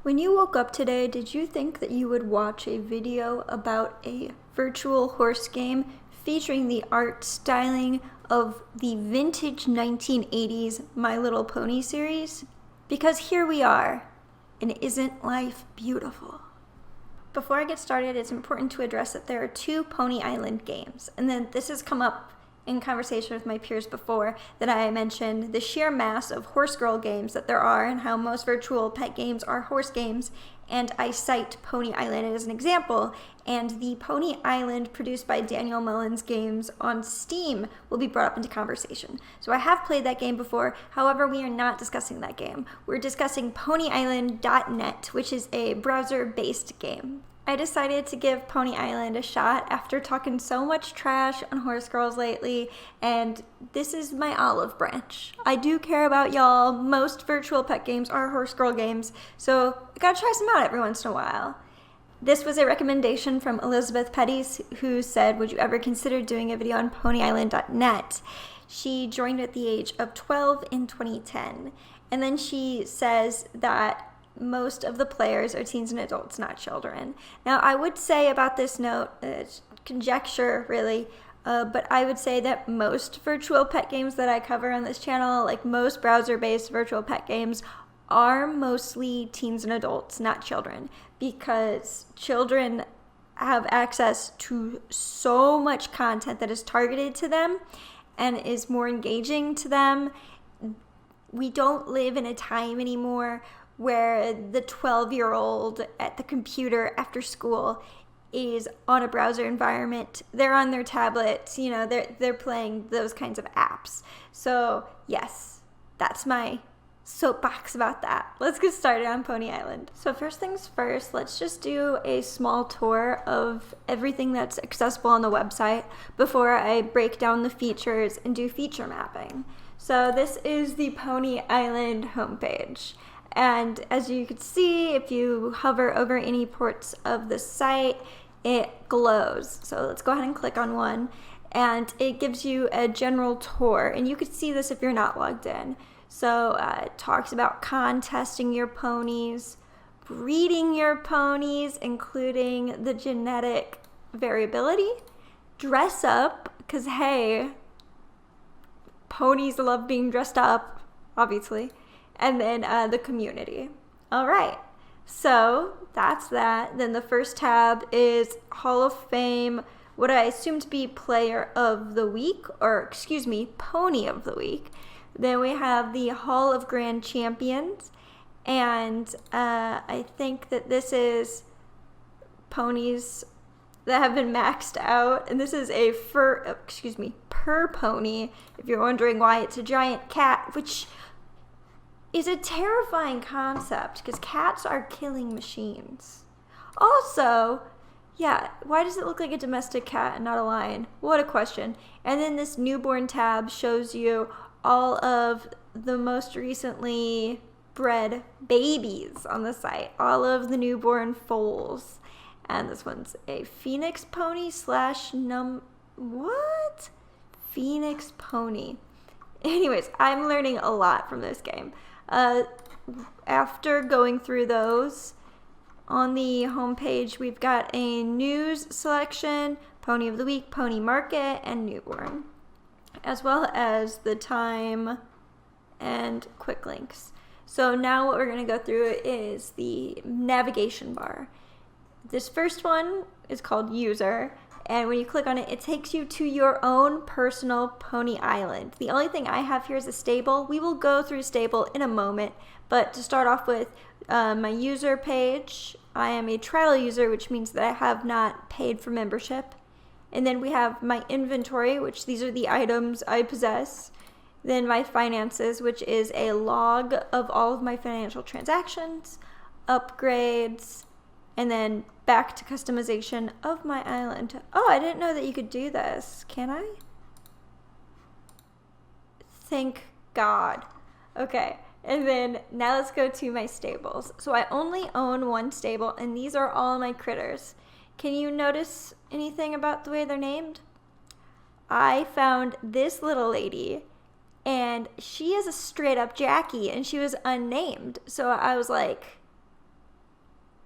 When you woke up today, did you think that you would watch a video about a virtual horse game featuring the art styling of the vintage 1980s My Little Pony series? Because here we are, and isn't life beautiful? Before I get started, it's important to address that there are two Pony Island games, and then this has come up in conversation with my peers before, that I mentioned the sheer mass of horse girl games that there are and how most virtual pet games are horse games, and I cite Pony Island as an example, and the Pony Island produced by Daniel Mullins games on Steam will be brought up into conversation. So I have played that game before, however we are not discussing that game. We're discussing PonyIsland.net, which is a browser-based game. I decided to give Pony Island a shot after talking so much trash on horse girls lately, and this is my olive branch. I do care about y'all. Most virtual pet games are horse girl games, so I gotta try some out every once in a while. This was a recommendation from Elizabeth Petties, who said, would you ever consider doing a video on PonyIsland.net? She joined at the age of 12 in 2010, and then she says that most of the players are teens and adults, not children. Now, I would say about this note, it's conjecture really, but I would say that most virtual pet games that I cover on this channel, like most browser-based virtual pet games, are mostly teens and adults, not children, because children have access to so much content that is targeted to them and is more engaging to them. We don't live in a time anymore where the 12-year-old at the computer after school is on a browser environment. They're on their tablets, they're playing those kinds of apps. So yes, that's my soapbox about that. Let's get started on Pony Island. So first things first, let's just do a small tour of everything that's accessible on the website before I break down the features and do feature mapping. So this is the Pony Island homepage. And as you can see, if you hover over any parts of the site, it glows. So let's go ahead and click on one. And it gives you a general tour. And you can see this if you're not logged in. So it talks about contesting your ponies, breeding your ponies, including the genetic variability, dress up, because hey, ponies love being dressed up, obviously. And then the community. All right, so that's that. Then the first tab is Hall of Fame, what I assume to be Player of the Week, or excuse me, Pony of the Week. Then we have the Hall of Grand Champions, and I think that this is ponies that have been maxed out, and this is a per pony, if you're wondering why it's a giant cat, which is a terrifying concept because cats are killing machines. Also, yeah, why does it look like a domestic cat and not a lion? What a question. And then this newborn tab shows you all of the most recently bred babies on the site, all of the newborn foals. And this one's a Phoenix pony Phoenix pony. Anyways, I'm learning a lot from this game. After going through those, on the homepage we've got a news selection, Pony of the Week, Pony Market, and Newborn, as well as the time and quick links. So now what we're going to go through is the navigation bar. This first one is called User, and when you click on it, it takes you to your own personal Pony Island. The only thing I have here is a stable. We will go through stable in a moment, but to start off with, my user page, I am a trial user, which means that I have not paid for membership. And then we have my inventory, which these are the items I possess. Then my finances, which is a log of all of my financial transactions, upgrades, and then back to customization of my island. Oh, I didn't know that you could do this. Can I? Thank God. Okay, and then now let's go to my stables. So I only own one stable, and these are all my critters. Can you notice anything about the way they're named? I found this little lady, and she is a straight up Jackie, and she was unnamed. So I was like,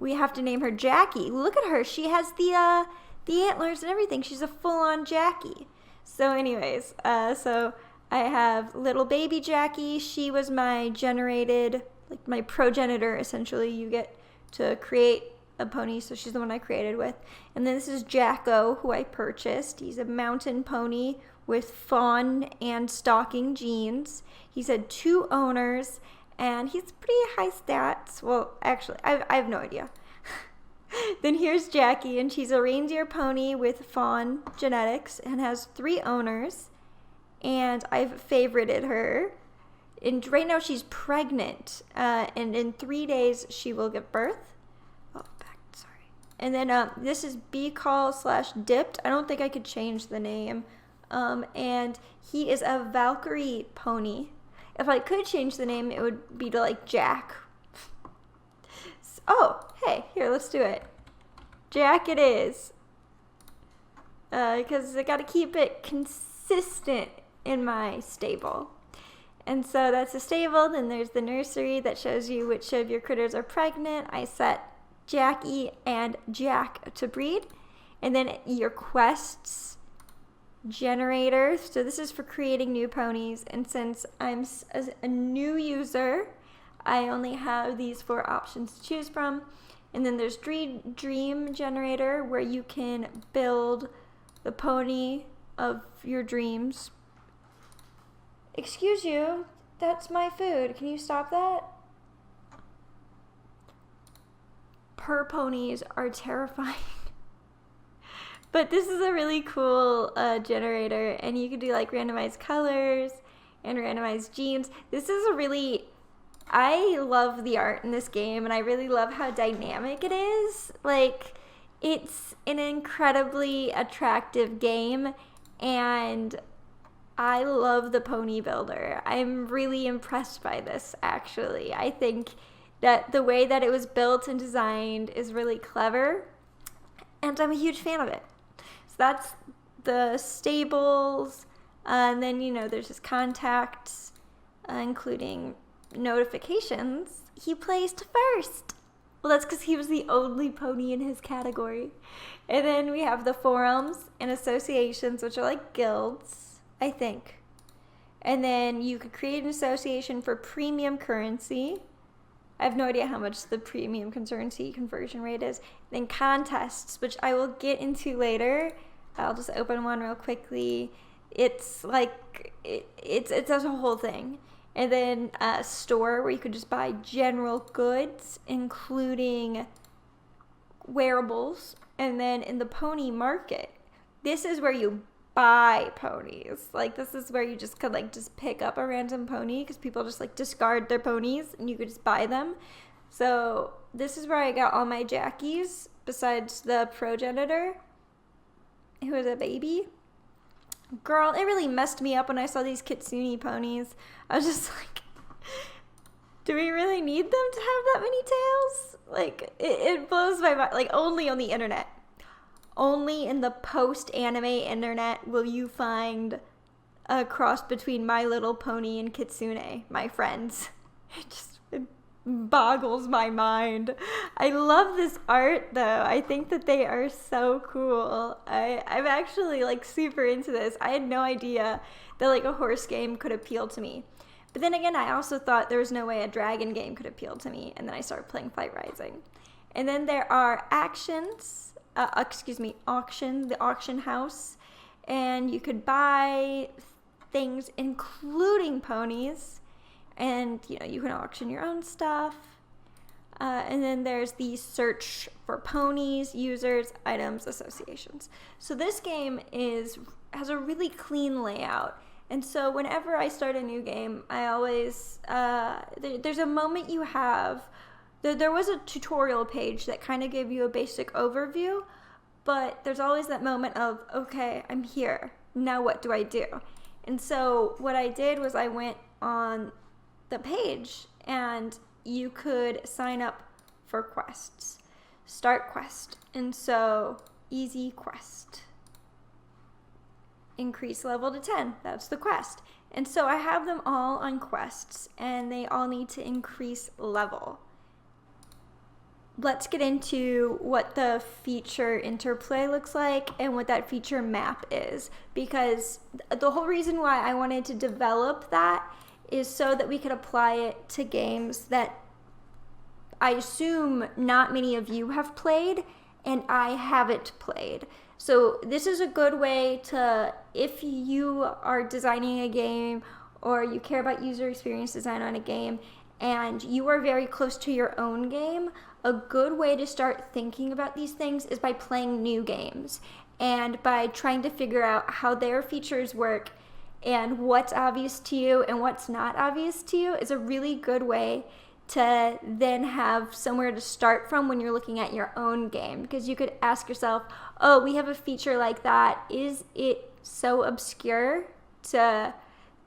we have to name her Jackie. Look at her. She has the antlers and everything. She's a full-on Jackie. So anyways, so I have little baby Jackie. She was my generated, like my progenitor, essentially. You get to create a pony, so she's the one I created with. And then this is Jacko, who I purchased. He's a mountain pony with fawn and stocking genes. He's had 2 owners, and he's pretty high stats. Well, actually, I have no idea. Then here's Jackie, and she's a reindeer pony with fawn genetics and has 3 owners. And I've favorited her. And right now she's pregnant, and in 3 days she will give birth. Oh, back, sorry. And then this is B-Call/Dipped. I don't think I could change the name. And he is a Valkyrie pony. If I could change the name, it would be to like Jack. Oh, hey, here, let's do it. Jack it is. Because I got to keep it consistent in my stable. And so that's the stable. Then there's the nursery that shows you which of your critters are pregnant. I set Jackie and Jack to breed. And then your quests generator. So this is for creating new ponies. And since I'm a new user, I only have these 4 options to choose from. And then there's dream generator, where you can build the pony of your dreams. Excuse you, that's my food. Can you stop that? Ponies are terrifying. But this is a really cool generator, and you can do like randomized colors and randomized genes. This is a really, I love the art in this game, and I really love how dynamic it is. Like, it's an incredibly attractive game, and I love the pony builder. I'm really impressed by this, actually. I think that the way that it was built and designed is really clever, and I'm a huge fan of it. So that's the stables, and then, you know, there's his contacts, including notifications. He placed first. Well, that's because he was the only pony in his category. And then we have the forums and associations, which are like guilds, I think. And then you could create an association for premium currency. I have no idea how much the premium currency conversion rate is. Then contests, which I will get into later. I'll just open one real quickly. It's like, it's a whole thing. And then a store where you could just buy general goods, including wearables. And then in the pony market, this is where you buy ponies. Like, this is where you just could like just pick up a random pony, because people just like discard their ponies and you could just buy them. So this is where I got all my Jackies, besides the progenitor, who was a baby. Girl, it really messed me up when I saw these kitsune ponies. I was just like, do we really need them to have that many tails? Like, it blows my mind. Like, only on the internet. Only in the post-anime internet will you find a cross between My Little Pony and Kitsune, my friends. It boggles my mind. I love this art, though. I think that they are so cool. I'm actually like super into this. I had no idea that like a horse game could appeal to me. But then again, I also thought there was no way a dragon game could appeal to me. And then I started playing Fight Rising. And then there are actions. Auction, the auction house. And you could buy things, including ponies. And, you know, you can auction your own stuff. And then there's the search for ponies, users, items, associations. So this game has a really clean layout. And so whenever I start a new game, I always, there's a moment you have, there was a tutorial page that kind of gave you a basic overview, but there's always that moment of, okay, I'm here. Now what do I do? And so what I did was I went on the page, and you could sign up for quests. Start quest. And so easy quest. Increase level to 10. That's the quest. And so I have them all on quests, and they all need to increase level. let's get into what the feature interplay looks like and what that feature map is, because the whole reason why I wanted to develop that is so that we could apply it to games that I assume not many of you have played and I haven't played. So this is a good way to, if you are designing a game or you care about user experience design on a game and you are very close to your own game, a good way to start thinking about these things is by playing new games and by trying to figure out how their features work and what's obvious to you and what's not obvious to you is a really good way to then have somewhere to start from when you're looking at your own game, because you could ask yourself, oh, we have a feature like that. Is it so obscure to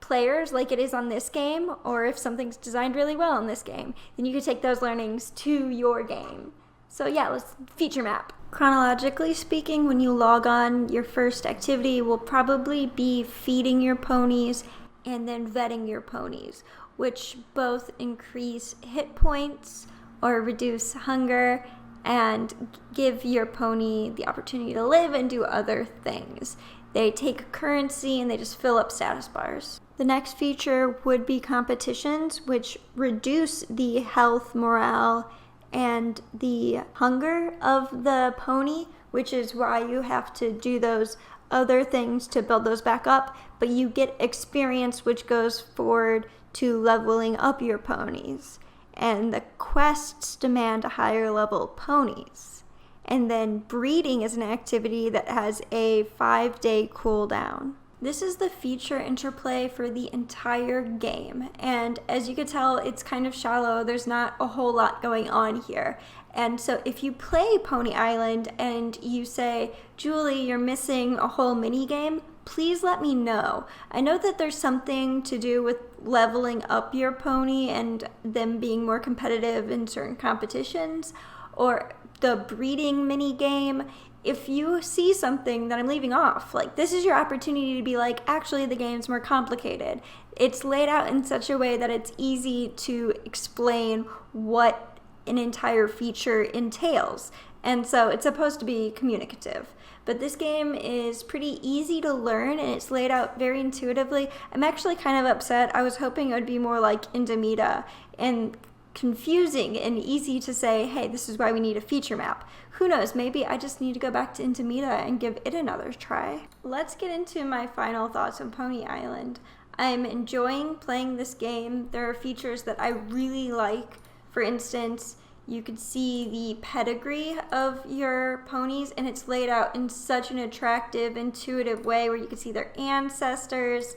players like it is on this game? Or if something's designed really well in this game, then you could take those learnings to your game. So yeah, let's feature map. Chronologically speaking, when you log on, your first activity will probably be feeding your ponies and then vetting your ponies, which both increase hit points or reduce hunger and give your pony the opportunity to live and do other things. They take currency and they just fill up status bars. The next feature would be competitions, which reduce the health, morale, and the hunger of the pony, which is why you have to do those other things to build those back up, but you get experience which goes forward to leveling up your ponies. And the quests demand higher level ponies. And then breeding is an activity that has a 5-day cooldown. This is the feature interplay for the entire game, and as you can tell, it's kind of shallow. There's not a whole lot going on here. And so if you play Pony Island and you say, Julie, you're missing a whole mini game, please let me know. I know that there's something to do with leveling up your pony and them being more competitive in certain competitions, or the breeding mini game. If you see something that I'm leaving off, like, this is your opportunity to be like, actually the game's more complicated. It's laid out in such a way that it's easy to explain what an entire feature entails. And so it's supposed to be communicative. But this game is pretty easy to learn and it's laid out very intuitively. I'm actually kind of upset. I was hoping it would be more like Indemita and confusing and easy to say, hey, this is why we need a feature map. Who knows, maybe I just need to go back to Indemita and give it another try. Let's get into my final thoughts on Pony Island. I'm enjoying playing this game. There are features that I really like. For instance, you could see the pedigree of your ponies and it's laid out in such an attractive, intuitive way where you can see their ancestors.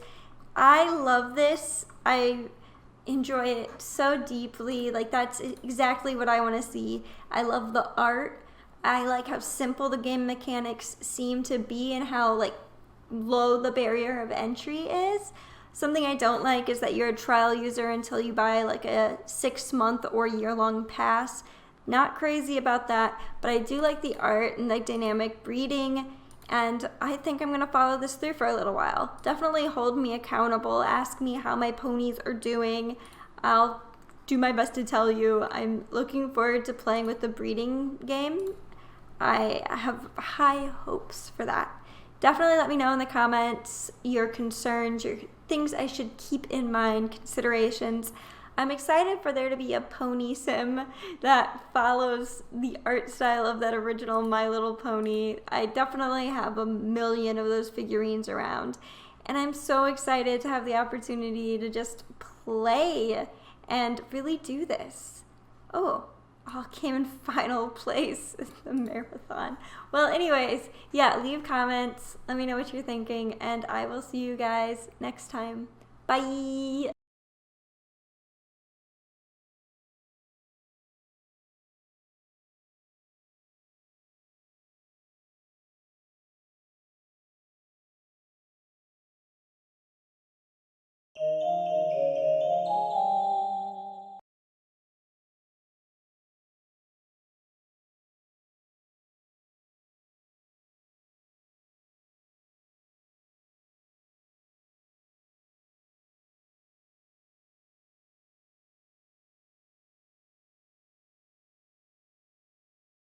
I love this. I enjoy it so deeply. Like, that's exactly what I want to see. I love the art. I like how simple the game mechanics seem to be and how like low the barrier of entry is. Something I don't like is that you're a trial user until you buy like a 6-month or year-long pass. Not crazy about that, but I do like the art and the dynamic breeding, and I think I'm gonna follow this through for a little while. Definitely hold me accountable, ask me how my ponies are doing. I'll do my best to tell you. I'm looking forward to playing with the breeding game. I have high hopes for that. Definitely let me know in the comments your concerns, your things I should keep in mind, considerations. I'm excited for there to be a pony sim that follows the art style of that original My Little Pony. I definitely have 1 million of those figurines around. And I'm so excited to have the opportunity to just play and really do this. Oh, I came in final place in the marathon. Well, anyways, yeah, leave comments. Let me know what you're thinking, and I will see you guys next time. Bye!